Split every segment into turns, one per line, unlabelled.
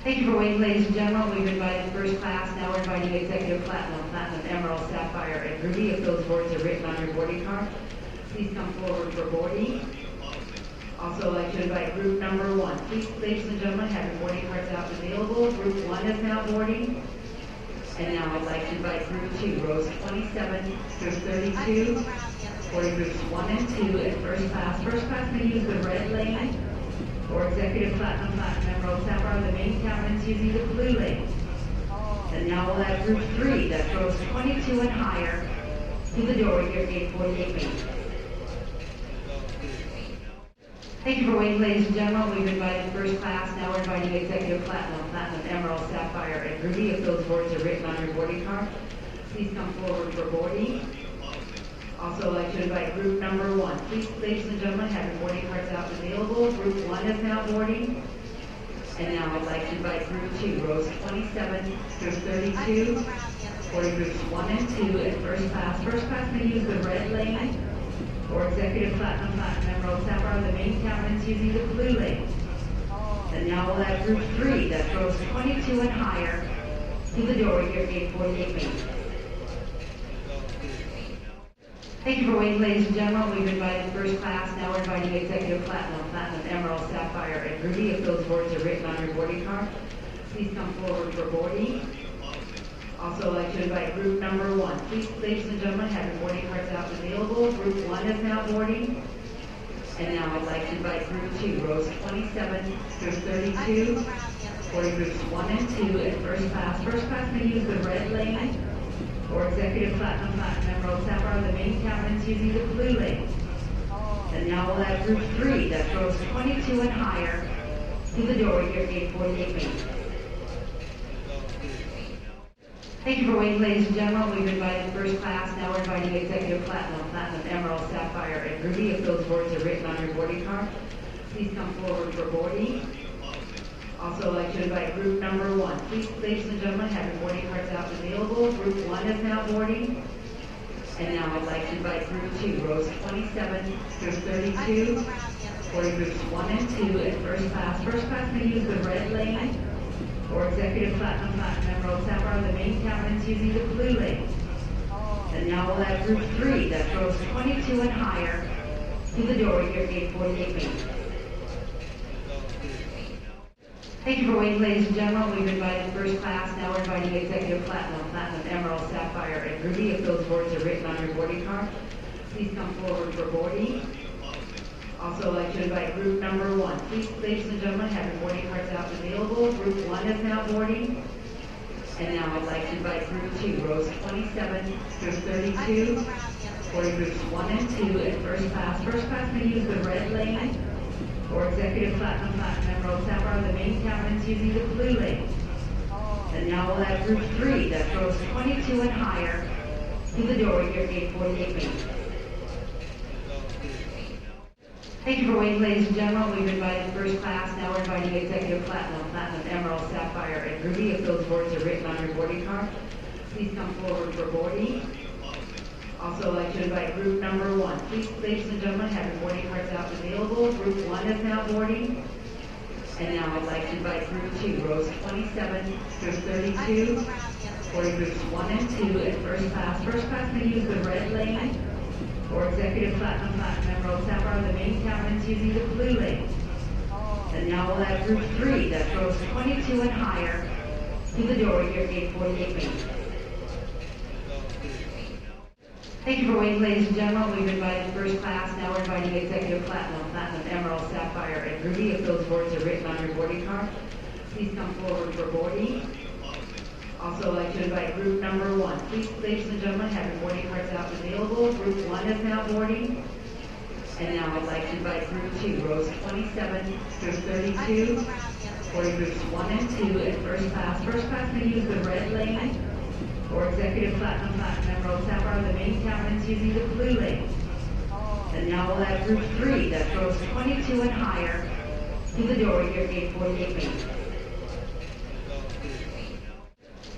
Thank you for waiting, ladies and gentlemen. We've invited first class. Now we're inviting executive platinum, emerald, sapphire, and ruby. If those words are written on your boarding card, please come forward for boarding. Also, I'd like to invite group number 1. Please, ladies and gentlemen, have your boarding cards out and available. Group 1 is now boarding. And now I'd like to invite group 2, rows 27 through 32, boarding groups 1 and 2 in first class. First class may use the red lane, or executive platinum, emerald, sapphire, the main cabinets using the blue lane. And now we'll have group 3, that's rows 22 and higher, to the door here at gate 48 main. Thank you for waiting, ladies and gentlemen. We've invited first class. Now we're inviting executive platinum, emerald, sapphire, and ruby. If those words are written on your boarding card, please come forward for boarding. Also, I'd like to invite group number 1. Please, ladies and gentlemen, have your boarding cards out and available. Group 1 is now boarding. And now I'd like to invite group 2, rows 27 through 32, boarding groups 1 and 2 in first class. First class may use the red lane, or executive platinum, emerald, sapphire, the main cabinets using the blue lane. And now we'll have group 3, that's rows 22 and higher, to the door here at gate 48 main. Thank you for waiting, ladies and gentlemen. We've invited first class. Now we're inviting executive platinum, emerald, sapphire, and ruby. If those words are written on your boarding card, please come forward for boarding. Also, I'd like to invite group number 1. Please, ladies and gentlemen, have your boarding cards out and available. Group 1 is now boarding. And now I'd like to invite group 2, rows 27 through 32, boarding groups 1 and 2 in first class. First class may use the red lane, or executive platinum, emerald, sapphire, the main cabinets using the blue lane. And now we'll have group 3, that's rows 22 and higher, to the door here at gate 48 main. Thank you for waiting, ladies and gentlemen. We've invited first class. Now we're inviting executive platinum, emerald, sapphire, and ruby. If those words are written on your boarding card, please come forward for boarding. Also, I'd like to invite group number 1. Please, ladies and gentlemen, have your boarding cards out and available. Group 1 is now boarding. And now I'd like to invite group 2, rows 27 through 32, boarding groups 1 and 2 in first class. First class may use the red lane, or executive platinum, emerald, sapphire, the main cabinets using the blue lane. And now we'll have group 3, that's rows 22 and higher, to the door here at gate 48 main. Thank you for waiting, ladies and gentlemen. We've invited first class. Now we're inviting executive platinum, emerald, sapphire, and ruby. If those words are written on your boarding card, please come forward for boarding. Also, I'd like to invite group number 1. Please, ladies and gentlemen, have your boarding cards out and available. Group 1 is now boarding. And now I'd like to invite group 2, rows 27 through 32, boarding groups 1 and 2 in first class. First class may use the red lane, or executive platinum, emerald, sapphire, the main cabinets using the blue lane. And now we'll have group 3, that's rows 22 and higher, to the door here at gate 48 main. Thank you for waiting, ladies and gentlemen. We've invited first class. Now we're inviting executive platinum, emerald, sapphire, and ruby. If those words are written on your boarding card, please come forward for boarding. Also, I'd like to invite group number 1. Please, ladies and gentlemen, have your boarding cards out and available. Group 1 is now boarding. And now I'd like to invite group 2, rows 27 through 32, boarding groups 1 and 2 in first class. First class may use the red lane, or executive platinum, emerald, sapphire, the main cabinets using the blue lane. And now we'll have group 3, that's rows 22 and higher, to the door here at gate 48 main. Thank you for waiting, ladies and gentlemen. We've invited first class. Now we're inviting executive platinum, emerald, sapphire, and ruby. If those words are written on your boarding card, please come forward for boarding. Also, I'd like to invite group number 1. Please, ladies and gentlemen, have your boarding cards out and available. Group 1 is now boarding. And now I'd like to invite group 2, rows 27 through 32, boarding groups 1 and 2 in first class. First class may use the red lane, or executive platinum, emerald, sapphire, the main cabinets using the blue lane. And now we'll have group 3, that's rows 22 and higher, to the door here at gate 48 main.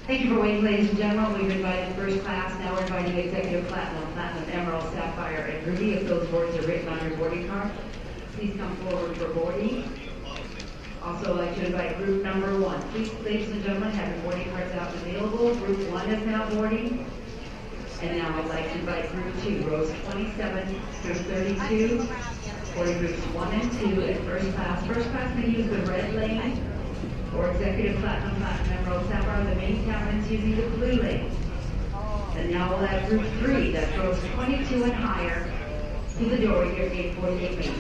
Thank you for waiting, ladies and gentlemen. We've invited first class. Now we're inviting executive platinum, emerald, sapphire, and ruby. If those words are written on your boarding card, please come forward for boarding. Also, I'd like to invite group number 1. Please, ladies and gentlemen, have your boarding cards out and available. Group 1 is now boarding. And now I'd like to invite group 2, rows 27 through 32, boarding groups 1 and 2 in first class. First class may use the red lane, or executive platinum, platinum, emerald, sapphire. The main cabinet's using the blue lane. And now we'll add group 3, that's rows 22 and higher, to the doorway here at gate 48 Main.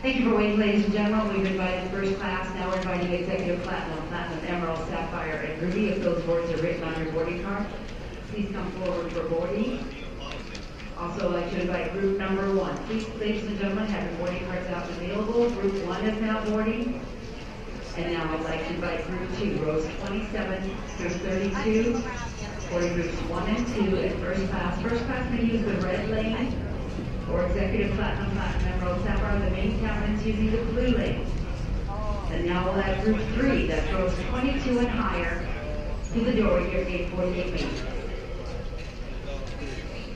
Thank you for waiting, ladies and gentlemen. We've invited first class. Now we're inviting executive platinum, platinum, emerald, sapphire, and ruby. If those words are written on your boarding card, please come forward for boarding. Also, I'd like to invite group number 1. Please, ladies and gentlemen, have your boarding cards out and available. Group 1 is now boarding. And now I'd like to invite group 2, rows 27 through 32, boarding groups 1 and 2 in first class. First class may use the red lane, or executive platinum, platinum, emerald, sapphire. The main cabinet's using the blue lane. And now we'll add group 3, that's rows 22 and higher, to the doorway here at gate 48 Main.